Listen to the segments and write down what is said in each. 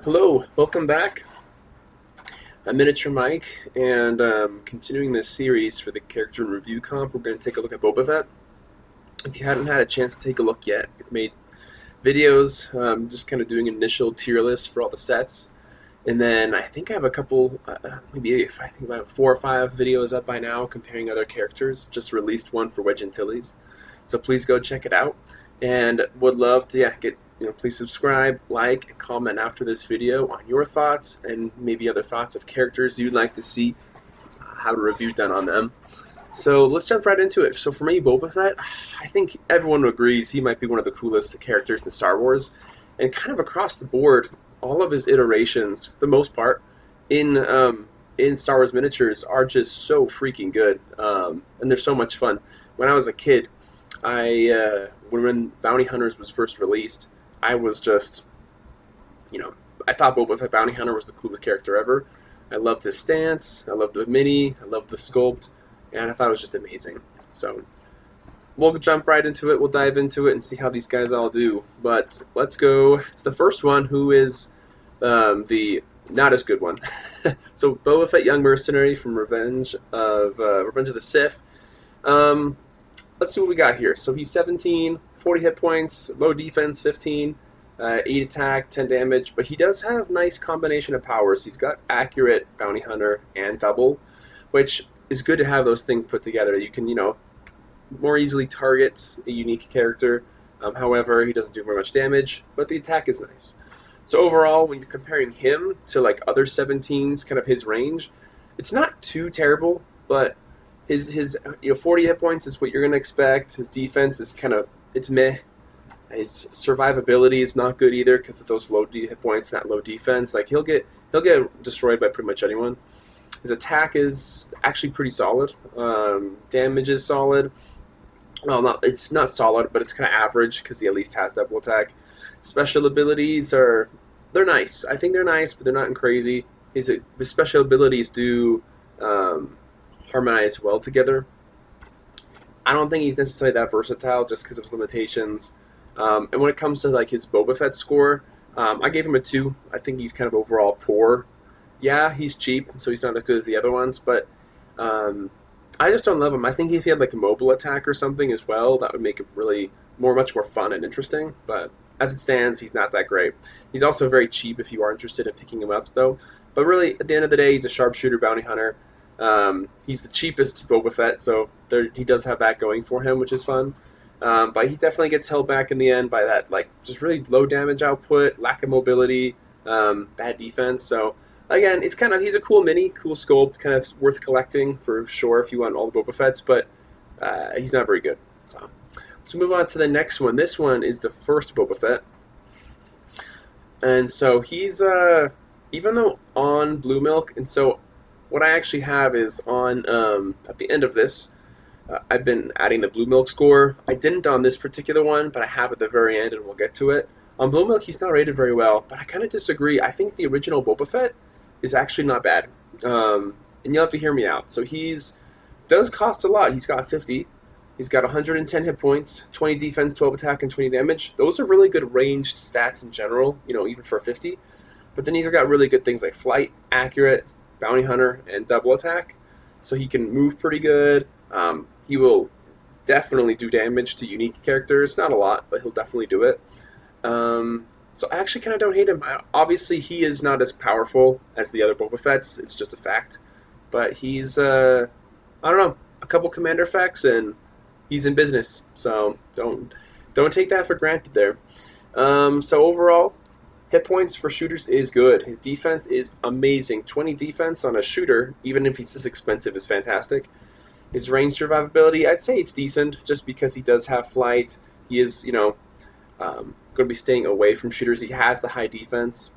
Hello, welcome back. I'm Miniature Mike, and continuing this series for the character and review comp, we're going to take a look at Boba Fett. If you hadn't had a chance to take a look yet, I've made videos, just kind of doing an initial tier list for all the sets, and then I think I have a couple, maybe if I think about 4 or 5 videos up by now comparing other characters. Just released one for Wedge Antilles, so please go check it out. And would love to please subscribe, like, and comment after this video on your thoughts and maybe other thoughts of characters you'd like to see, have a review done on them. So let's jump right into it. So for me, Boba Fett, I think everyone agrees he might be one of the coolest characters in Star Wars, and kind of across the board, all of his iterations, for the most part, in Star Wars miniatures are just so freaking good, and they're so much fun. When I was a kid, when Bounty Hunters was first released, I was just, I thought Boba Fett Bounty Hunter was the coolest character ever. I loved his stance, I loved the mini, I loved the sculpt, and I thought it was just amazing. So we'll jump right into it, we'll dive into it and see how these guys all do. But let's go to the first one, who is the not as good one. So Boba Fett Young Mercenary from Revenge of the Sith. Let's see what we got here. So he's 17, 40 hit points, low defense 15, 8 attack, 10 damage, but he does have nice combination of powers. He's got accurate bounty hunter and double, which is good to have those things put together. You can, more easily target a unique character. However, he doesn't do very much damage, but the attack is nice. So overall, when you're comparing him to like other 17s, kind of his range, it's not too terrible, but his 40 hit points is what you're going to expect. His defense is it's meh. His survivability is not good either because of those low hit points, that low defense. Like he'll get destroyed by pretty much anyone. His attack is actually pretty solid. Damage is solid. Well, it's not solid, but it's kind of average because he at least has double attack. Special abilities they're nice. I think they're nice, but they're not crazy. His special abilities do harmonize well together. I don't think he's necessarily that versatile just because of his limitations. And when it comes to like his Boba Fett score, I gave him a 2. I think he's kind of overall poor. Yeah, he's cheap, so he's not as good as the other ones, but I just don't love him. I think if he had like a mobile attack or something as well, that would make him really much more fun and interesting. But as it stands, he's not that great. He's also very cheap if you are interested in picking him up, though. But really, at the end of the day, he's a sharpshooter bounty hunter. He's the cheapest Boba Fett, so he does have that going for him, which is fun. But he definitely gets held back in the end by that, just really low damage output, lack of mobility, bad defense. So again, he's a cool mini, cool sculpt, kind of worth collecting for sure if you want all the Boba Fetts, but he's not very good. So let's move on to the next one. This one is the first Boba Fett, and so he's even though on Blue Milk, and so what I actually have is on at the end of this. I've been adding the Blue Milk score. I didn't on this particular one, but I have at the very end, and we'll get to it. On Blue Milk, he's not rated very well, but I kind of disagree. I think the original Boba Fett is actually not bad, and you'll have to hear me out. So does cost a lot. He's got 50. He's got 110 hit points, 20 defense, 12 attack, and 20 damage. Those are really good ranged stats in general, even for 50. But then he's got really good things like flight, accurate, bounty hunter, and double attack. So he can move pretty good. He will definitely do damage to unique characters. Not a lot, but he'll definitely do it. So I actually kind of don't hate him. Obviously, he is not as powerful as the other Boba Fetts. It's just a fact. But he's, I don't know, a couple commander effects, and he's in business. So don't take that for granted there. So overall, hit points for shooters is good. His defense is amazing. 20 defense on a shooter, even if he's this expensive, is fantastic. His range survivability, I'd say it's decent, just because he does have flight. He is, going to be staying away from shooters. He has the high defense.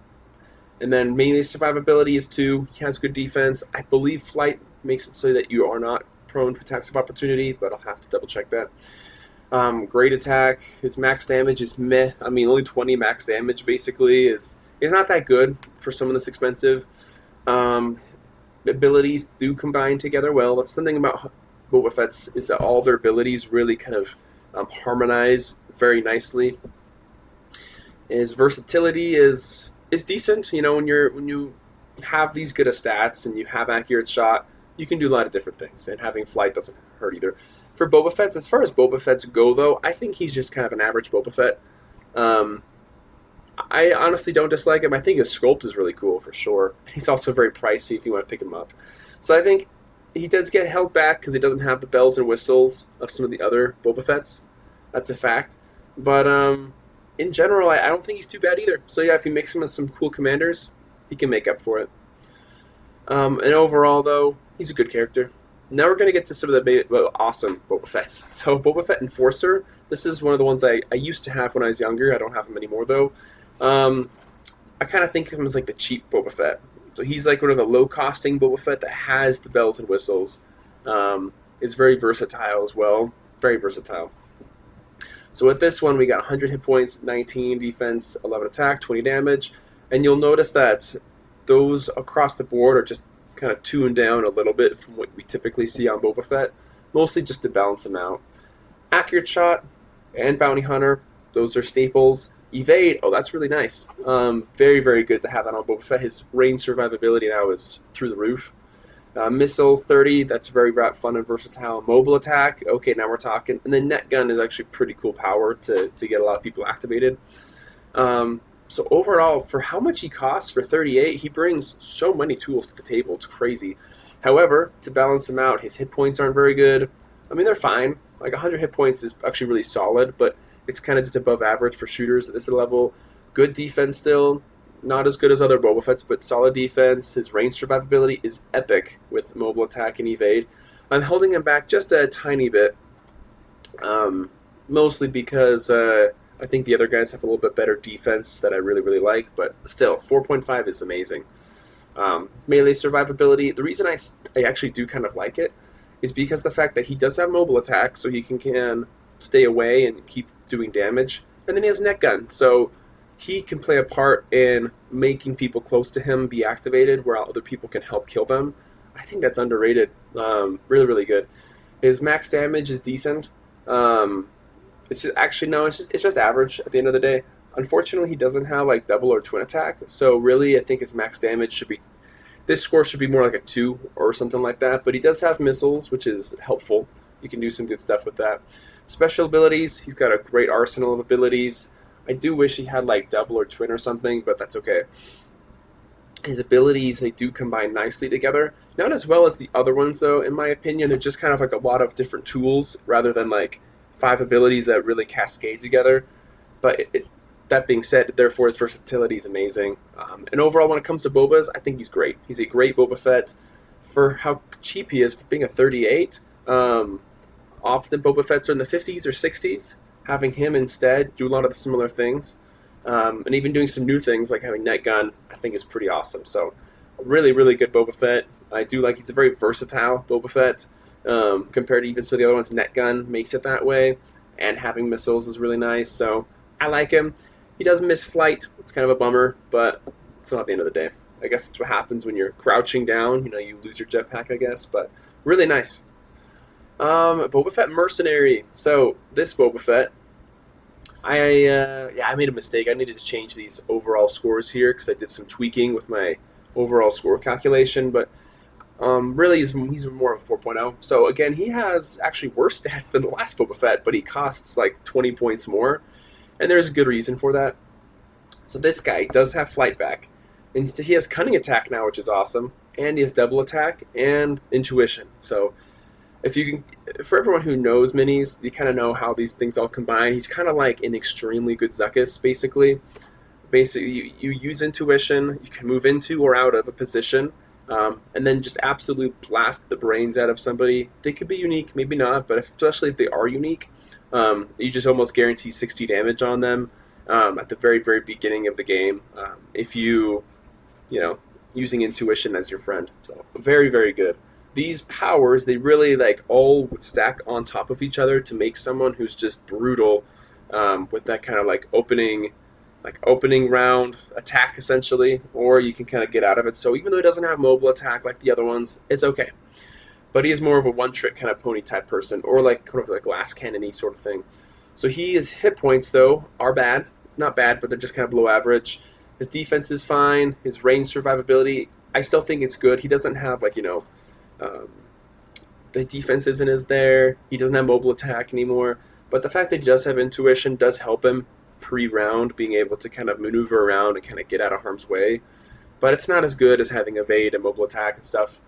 And then mainly survivability is 2. He has good defense. I believe flight makes it so that you are not prone to attacks of opportunity, but I'll have to double check that. Great attack. His max damage is meh. I mean, only 20 max damage basically is not that good for someone this expensive. Abilities do combine together well. That's the thing about Boba Fett's, is that all their abilities really kind of harmonize very nicely. His versatility is is decent. You know, when you have these good of stats and you have accurate shot, you can do a lot of different things. And having flight doesn't hurt either. For Boba Fett, as far as Boba Fett's go, though, I think he's just kind of an average Boba Fett. Um, I honestly don't dislike him. I think his sculpt is really cool for sure. He's also very pricey if you want to pick him up. So I think he does get held back because he doesn't have the bells and whistles of some of the other Boba Fetts. That's a fact. But in general, I don't think he's too bad either. So yeah, if you mix him with some cool commanders, he can make up for it. And overall, though, he's a good character. Now we're going to get to some of the awesome Boba Fetts. So Boba Fett Enforcer, this is one of the ones I used to have when I was younger. I don't have him anymore, though. I kind of think of him as like the cheap Boba Fett. So he's like one of the low-costing Boba Fett that has the bells and whistles. Is very versatile as well. Very versatile. So with this one, we got 100 hit points, 19 defense, 11 attack, 20 damage. And you'll notice that those across the board are just kind of tuned down a little bit from what we typically see on Boba Fett, mostly just to balance them out. Accurate shot and bounty hunter, those are staples. Evade, oh, that's really nice. Very, very good to have that on Boba Fett. His range survivability now is through the roof. Missiles, 30, that's very fun and versatile. Mobile attack, okay, now we're talking. And then net gun is actually pretty cool power to get a lot of people activated. So overall, for how much he costs for 38, he brings so many tools to the table. It's crazy. However, to balance him out, his hit points aren't very good. I mean, they're fine. Like 100 hit points is actually really solid, but it's kind of just above average for shooters at this level. Good defense still. Not as good as other Boba Fett's, but solid defense. His range survivability is epic with mobile attack and evade. I'm holding him back just a tiny bit, mostly because I think the other guys have a little bit better defense that I really, really like, but still, 4.5 is amazing. Melee survivability, the reason I actually do kind of like it is because the fact that he does have mobile attack, so he can stay away and keep doing damage, and then he has net gun, so he can play a part in making people close to him be activated where other people can help kill them. I think that's underrated. Really, really good. His max damage is decent. It's just, actually, no, it's just average at the end of the day. Unfortunately, he doesn't have like double or twin attack, so really I think his max damage should be, this score should be more like a 2 or something like that, but he does have missiles, which is helpful. You can do some good stuff with that. Special abilities, he's got a great arsenal of abilities. I do wish he had like double or twin or something, but that's okay. His abilities, they do combine nicely together. Not as well as the other ones, though, in my opinion. They're just kind of like a lot of different tools rather than like 5 abilities that really cascade together. But that being said, therefore, his versatility is amazing. And overall, when it comes to Bobas, I think he's great. He's a great Boba Fett for how cheap he is for being a 38. Often Boba Fetts are in the 50s or 60s. Having him instead do a lot of the similar things, and even doing some new things like having net gun, I think is pretty awesome. So, a really, really good Boba Fett. I do like he's a very versatile Boba Fett compared to even some of the other ones. Net gun makes it that way, and having missiles is really nice. So, I like him. He does miss flight. It's kind of a bummer, but it's not the end of the day. I guess it's what happens when you're crouching down. You know, you lose your jetpack, I guess, but really nice. Boba Fett Mercenary. So this Boba Fett, I made a mistake. I needed to change these overall scores here because I did some tweaking with my overall score calculation. But really, he's more of a 4.0. So again, he has actually worse stats than the last Boba Fett, but he costs like 20 points more, and there's a good reason for that. So this guy does have flight back. He has cunning attack now, which is awesome, and he has double attack and intuition. So if you can, for everyone who knows minis, you kind of know how these things all combine. He's kind of like an extremely good Zuckuss, basically. Basically, you use intuition, you can move into or out of a position, and then just absolutely blast the brains out of somebody. They could be unique, maybe not, but especially if they are unique, you just almost guarantee 60 damage on them at the very, very beginning of the game. If using intuition as your friend. So very, very good. These powers, they really all stack on top of each other to make someone who's just brutal with that kind of opening round attack essentially, or you can kind of get out of it. So even though he doesn't have mobile attack like the other ones, it's okay. But he is more of a one-trick kind of pony type person, or kind of like glass cannon-y sort of thing. So his hit points though are bad, not bad, but they're just kind of below average. His defense is fine. His range survivability, I still think it's good. He doesn't have um, the defense isn't as there. He doesn't have mobile attack anymore. But the fact that he does have intuition does help him pre-round, being able to kind of maneuver around and kind of get out of harm's way. But it's not as good as having evade and mobile attack and stuff.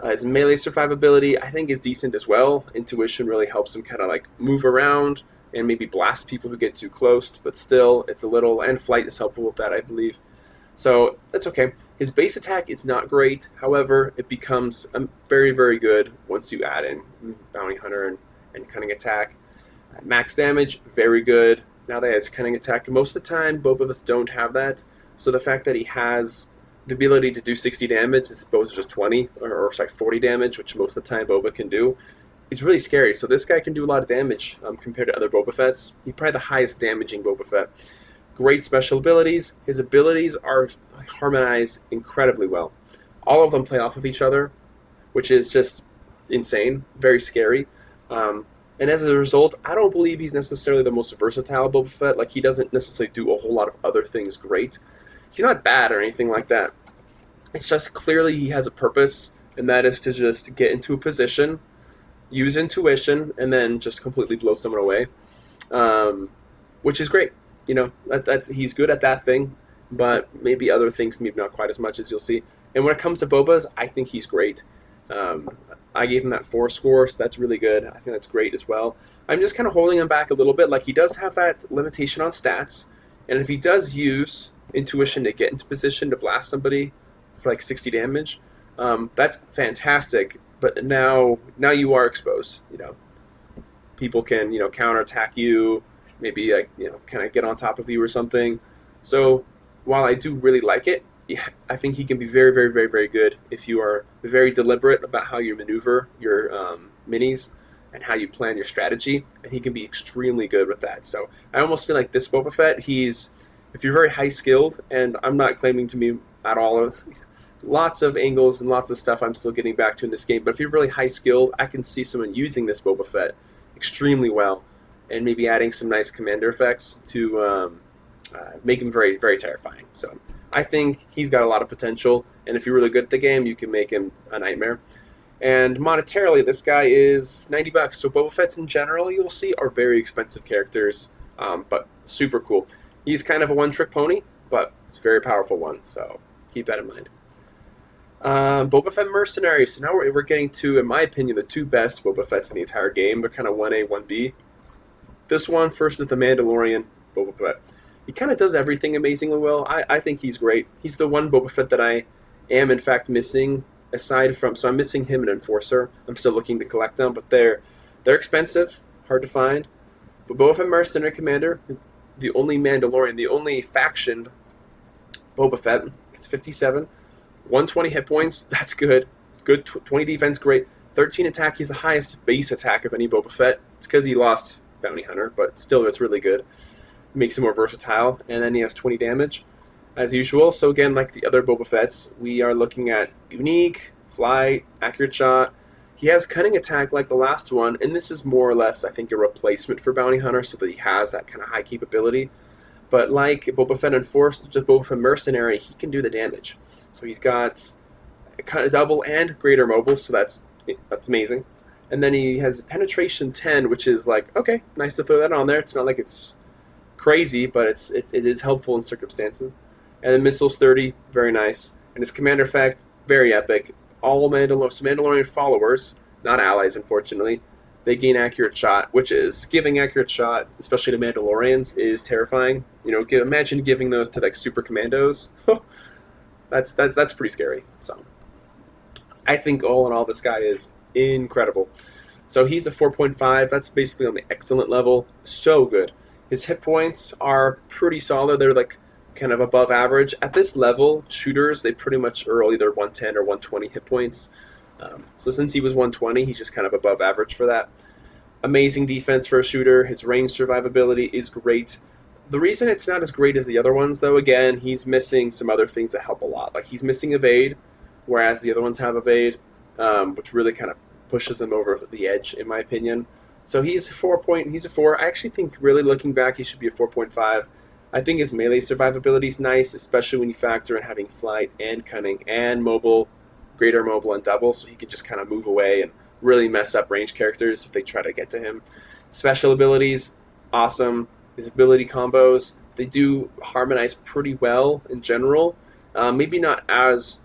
His melee survivability, I think, is decent as well. Intuition really helps him kind of like move around and maybe blast people who get too close, but still, it's a little, and flight is helpful with that, I believe. So that's okay. His base attack is not great. However, it becomes very, very good once you add in Bounty Hunter and Cunning Attack. Max damage, very good. Now that it's Cunning Attack, most of the time, both of us don't have that. So the fact that he has the ability to do 60 damage as opposed to just 20, or 40 damage, which most of the time Boba can do, is really scary. So this guy can do a lot of damage compared to other Boba Fett's. He's probably the highest damaging Boba Fett. Great special abilities. His abilities are harmonized incredibly well. All of them play off of each other, which is just insane, very scary. And as a result, I don't believe he's necessarily the most versatile Boba Fett. Like, he doesn't necessarily do a whole lot of other things great. He's not bad or anything like that. It's just clearly he has a purpose, and that is to just get into a position, use intuition, and then just completely blow someone away, which is great. You know, he's good at that thing, but maybe other things, maybe not quite as much as you'll see. And when it comes to Boba's, I think he's great. I gave him that 4 score, so that's really good. I think that's great as well. I'm just kind of holding him back a little bit. Like, he does have that limitation on stats, and if he does use intuition to get into position to blast somebody for like 60 damage, that's fantastic. But now you are exposed. You know, people can counterattack you, maybe kind of get on top of you or something. So while I do really like it, yeah, I think he can be very, very, very, very good if you are very deliberate about how you maneuver your minis and how you plan your strategy, and he can be extremely good with that. So I almost feel like this Boba Fett, if you're very high skilled, and I'm not claiming to be at all lots of angles and lots of stuff I'm still getting back to in this game, but if you're really high skilled, I can see someone using this Boba Fett extremely well, and maybe adding some nice commander effects to make him very, very terrifying. So I think he's got a lot of potential, and if you're really good at the game, you can make him a nightmare. And monetarily, this guy is $90. So Boba Fett's in general, you'll see, are very expensive characters, but super cool. He's kind of a one-trick pony, but it's a very powerful one, so keep that in mind. Boba Fett Mercenaries. So now we're getting to, in my opinion, the 2 best Boba Fetts in the entire game. They're kind of 1A, 1B. This one first is the Mandalorian Boba Fett. He kind of does everything amazingly well. I think he's great. He's the one Boba Fett that I am, in fact, missing, aside from... So I'm missing him and Enforcer. I'm still looking to collect them, but they're expensive, hard to find. But Boba Fett Mercenary Commander, the only Mandalorian, the only factioned Boba Fett, it's 57. 120 hit points, that's good. Good 20 defense, great. 13 attack, he's the highest base attack of any Boba Fett. It's because he lost Bounty Hunter, but still, that's really good. Makes him more versatile, and then he has 20 damage, as usual. So again, like the other Boba Fetts, we are looking at unique, flight, accurate shot. He has cunning attack like the last one, and this is more or less, I think, a replacement for Bounty Hunter, so that he has that kind of high capability. But like Boba Fett Enforced, just Boba Fett Mercenary, he can do the damage. So he's got kind of double and greater mobile, so that's amazing. And then he has penetration 10, which is like, okay, nice to throw that on there. It's not like it's crazy, but it is helpful in circumstances. And then missiles 30, very nice. And his commander effect, very epic. All Mandalorian followers, not allies, unfortunately, they gain accurate shot, which is giving accurate shot, especially to Mandalorians, is terrifying. You know, imagine giving those to like super commandos. That's pretty scary. So I think all in all, this guy is incredible. So he's a 4.5. That's basically on the excellent level. So good. His hit points are pretty solid. They're like kind of above average. At this level, shooters, they pretty much are either 110 or 120 hit points. So since he was 120, he's just kind of above average for that. Amazing defense for a shooter. His range survivability is great. The reason it's not as great as the other ones, though, again, he's missing some other things that help a lot. Like, he's missing evade, whereas the other ones have evade, which really kind of pushes them over the edge, in my opinion. So he's a 4. I actually think, really looking back, he should be a 4.5. I think his melee survivability is nice, especially when you factor in having flight and cunning and mobile, greater mobile and double, so he can just kind of move away and really mess up range characters if they try to get to him. Special abilities, awesome. His ability combos, they do harmonize pretty well in general. Maybe not as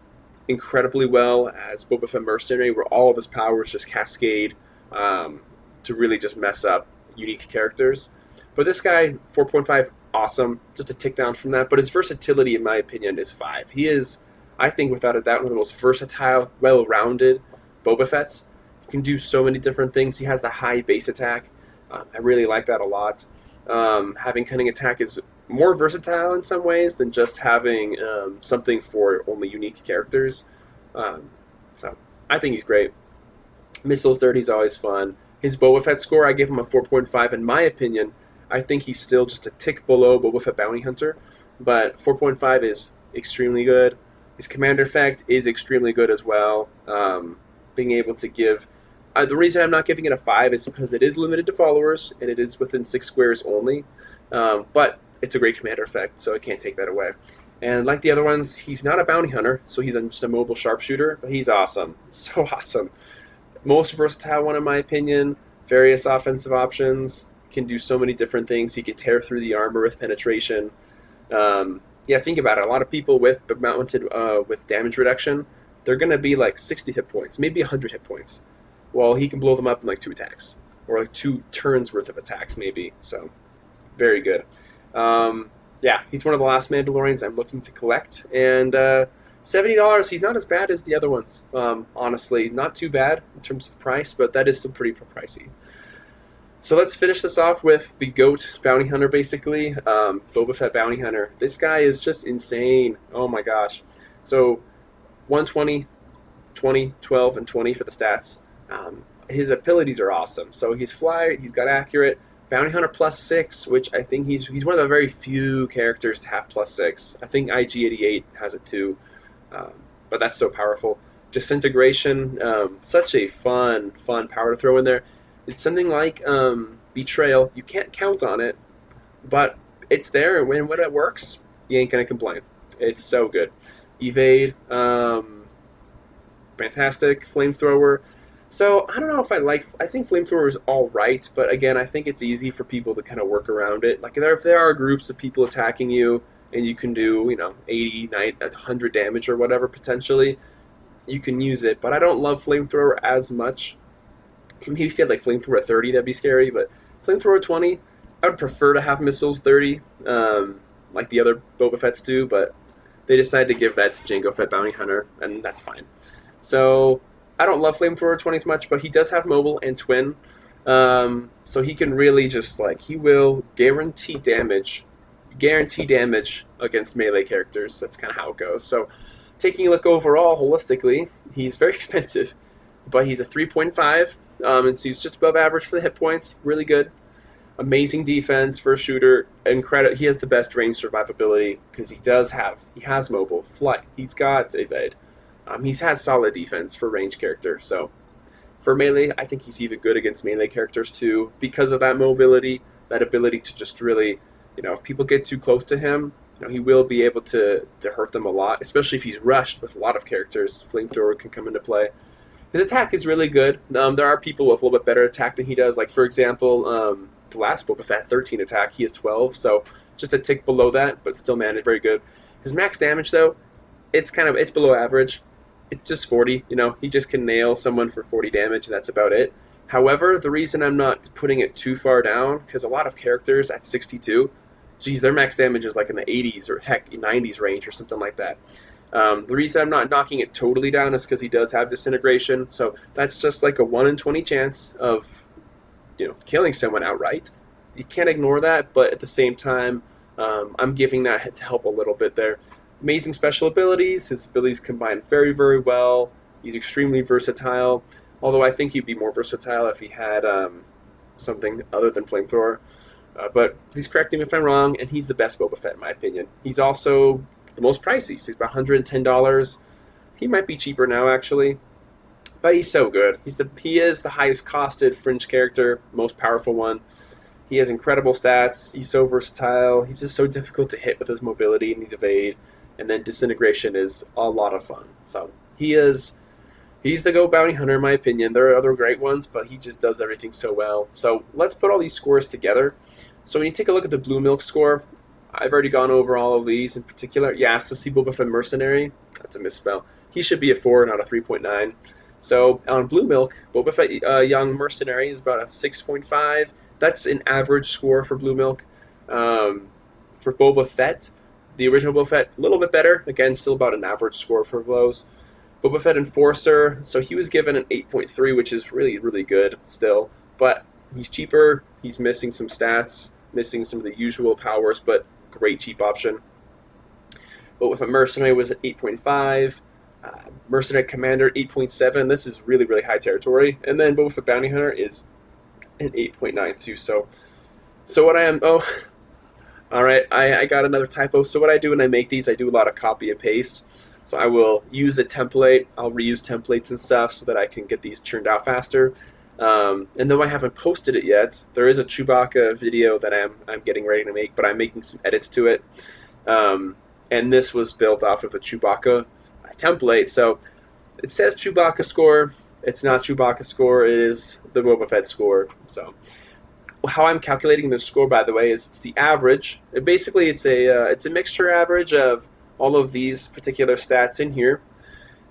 incredibly well as Boba Fett Mercenary, where all of his powers just cascade to really just mess up unique characters. But this guy, 4.5, awesome. Just a tick down from that. But his versatility, in my opinion, is 5. He is, I think, without a doubt, one of the most versatile, well-rounded Boba Fett's. He can do so many different things. He has the high base attack. I really like that a lot. Having cunning attack is more versatile in some ways than just having something for only unique characters. So I think he's great. Missiles 30 is always fun. His Boba Fett score, I give him a 4.5. In my opinion, I think he's still just a tick below Boba Fett Bounty Hunter, but 4.5 is extremely good. His commander effect is extremely good as well. Being able to give... the reason I'm not giving it a 5 is because it is limited to followers, and it is within 6 squares only. But it's a great commander effect, so I can't take that away. And like the other ones, he's not a bounty hunter, so he's just a mobile sharpshooter, but he's awesome. So awesome. Most versatile one, in my opinion. Various offensive options. Can do so many different things. He can tear through the armor with penetration. Yeah, think about it. A lot of people with mounted with damage reduction, they're going to be like 60 hit points, maybe 100 hit points. Well, he can blow them up in like 2 attacks, or like 2 turns worth of attacks, maybe. So, very good. Yeah, he's one of the last Mandalorians I'm looking to collect, and $70, he's not as bad as the other ones, honestly. Not too bad in terms of price, but that is still pretty pricey. So let's finish this off with the GOAT Bounty Hunter, basically. Boba Fett Bounty Hunter. This guy is just insane. Oh my gosh. So 120, 20, 12, and 20 for the stats. His abilities are awesome. So he's flight, he's got accurate. Bounty Hunter +6, which I think he's one of the very few characters to have +6. I think IG-88 has it too. But that's so powerful. Disintegration, such a fun power to throw in there. It's something like Betrayal. You can't count on it, but it's there, and when it works, you ain't going to complain. It's so good. Evade, fantastic. Flamethrower. So, I don't know if I think Flamethrower is alright, but again, I think it's easy for people to kind of work around it. Like, if there are groups of people attacking you, and you can do, 80, 90, 100 damage or whatever, potentially, you can use it. But I don't love Flamethrower as much. Maybe if you had like Flamethrower 30, that'd be scary, but Flamethrower 20, I would prefer to have Missiles 30, like the other Boba Fett's do, but they decided to give that to Jango Fett Bounty Hunter, and that's fine. So, I don't love Flamethrower 20 as much, but he does have Mobile and Twin, so he can really just, he will guarantee damage against melee characters. That's kind of how it goes. So, taking a look overall, holistically, he's very expensive, but he's a 3.5, and so he's just above average for the hit points. Really good. Amazing defense for a shooter. He has the best range survivability because he has mobile, flight. He's got evade. He has solid defense for range character. So for melee, I think he's even good against melee characters too because of that mobility, that ability to just really, if people get too close to him, he will be able to hurt them a lot, especially if he's rushed with a lot of characters. Flamethrower can come into play. His attack is really good. There are people with a little bit better attack than he does. Like, for example, the last Boba Fett 13 attack, he has 12, so just a tick below that, but still managed very good. His max damage, though, it's below average. It's just 40, he just can nail someone for 40 damage, and that's about it. However, the reason I'm not putting it too far down, because a lot of characters at 62, their max damage is like in the 80s or heck, 90s range or something like that. The reason I'm not knocking it totally down is because he does have disintegration, so that's just like a 1 in 20 chance of, killing someone outright. You can't ignore that, but at the same time, I'm giving that to help a little bit there. Amazing special abilities. His abilities combine very, very well. He's extremely versatile, although I think he'd be more versatile if he had something other than Flamethrower. But please correct me if I'm wrong, and he's the best Boba Fett in my opinion. He's also the most pricey, so he's about $110. He might be cheaper now, actually, but he's so good. He is the highest costed fringe character, most powerful one. He has incredible stats. He's so versatile. He's just so difficult to hit with his mobility and his evade. And then disintegration is a lot of fun. So he's the GO bounty hunter in my opinion. There are other great ones, but he just does everything so well. So let's put all these scores together. So when you take a look at the Blue Milk score, I've already gone over all of these in particular. Yeah, so see Boba Fett Mercenary. That's a misspell. He should be a 4, not a 3.9. So on Blue Milk, Boba Fett Young Mercenary is about a 6.5. That's an average score for Blue Milk. For Boba Fett, the original Boba Fett, a little bit better. Again, still about an average score for those. Boba Fett Enforcer, so he was given an 8.3, which is really, really good still. But he's cheaper. He's missing some stats, missing some of the usual powers, but great cheap option. Boba Fett Mercenary was at 8.5. Mercenary Commander 8.7. This is really, really high territory. And then Boba Fett Bounty Hunter is an 8.92. So what I am... Oh, all right. I got another typo. So what I do when I make these, I do a lot of copy and paste. So I will use a template. I'll reuse templates and stuff so that I can get these churned out faster. And though I haven't posted it yet, there is a Chewbacca video that I'm getting ready to make, but I'm making some edits to it. And this was built off of the Chewbacca template. So it says Chewbacca score. It's not Chewbacca score. It is the Boba Fett score. So how I'm calculating this score, by the way, is it's the average. Basically, it's a mixture average of all of these particular stats in here.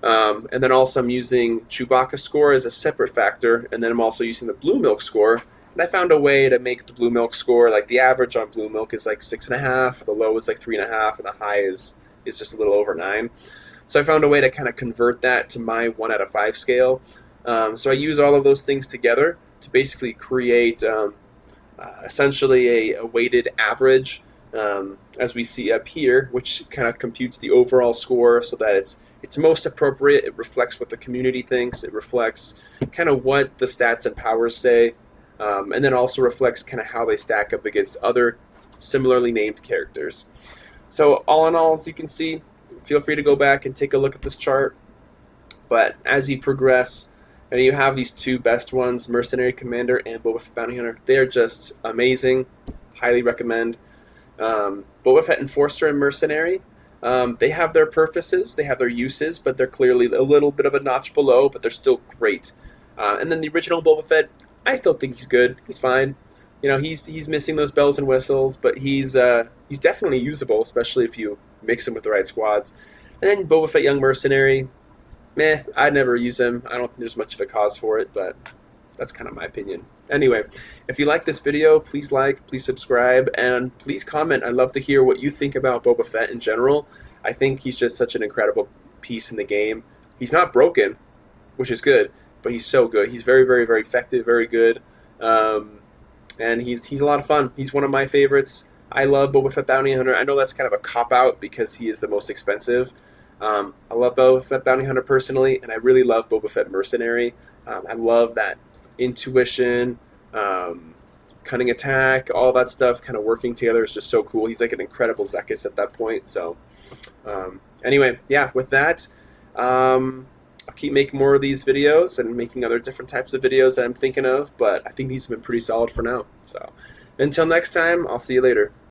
And then also I'm using Chewbacca score as a separate factor, and then I'm also using the Blue Milk score. And I found a way to make the Blue Milk score, like the average on Blue Milk is like 6.5, the low is like 3.5, and the high is just a little over 9. So I found a way to kind of convert that to my 1 out of 5 scale. So I use all of those things together to basically create essentially a weighted average, as we see up here, which kind of computes the overall score so that it's most appropriate. It reflects what the community thinks. It reflects kind of what the stats and powers say, and then also reflects kind of how they stack up against other similarly named characters. So all in all, as you can see, feel free to go back and take a look at this chart. But as you progress, and you have these two best ones, Mercenary Commander and Boba Fett Bounty Hunter, they are just amazing. Highly recommend. Boba Fett Enforcer and Mercenary, they have their purposes, they have their uses, but they're clearly a little bit of a notch below, but they're still great. And then the original Boba Fett, I still think he's good. He's fine. You know, he's missing those bells and whistles, but he's definitely usable, especially if you mix him with the right squads. And then Boba Fett Young Mercenary, meh, I'd never use him. I don't think there's much of a cause for it, but that's kind of my opinion. Anyway, if you like this video, please like, please subscribe, and please comment. I'd love to hear what you think about Boba Fett in general. I think he's just such an incredible piece in the game. He's not broken, which is good, but he's so good. He's very, very, very effective, very good, and he's a lot of fun. He's one of my favorites. I love Boba Fett Bounty Hunter. I know that's kind of a cop-out because he is the most expensive. I love Boba Fett Bounty Hunter personally, and I really love Boba Fett Mercenary. I love that intuition, cunning attack, all that stuff kind of working together is just so cool. He's like an incredible Zekis at that point. So anyway, yeah, with that, I'll keep making more of these videos and making other different types of videos that I'm thinking of, but I think these have been pretty solid for now. So until next time, I'll see you later.